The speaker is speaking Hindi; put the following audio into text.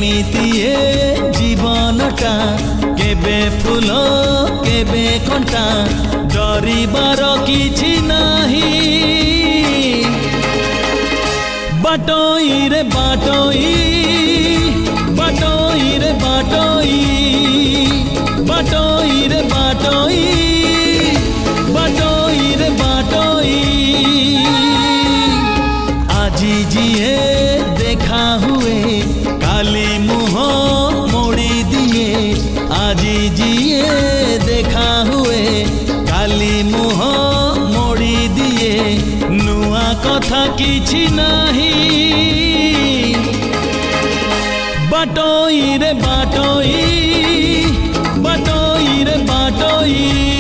एमितिए जीवनटा केबे फूल केबे कंटा डरिबार किछि नाही बाटोई रे बाटोई बाटोई रे बाटोई बाटोई रे बाटोई बाटोई रे बाटोई আজি जिए देखा हुए काली मुह मोड़ी दिए আজি जिए देखा हुए काली मुह मोड़ी दिए नुआ कथा किछि नाही बाटोई रे बाटोई बाटोई रे बाटोई।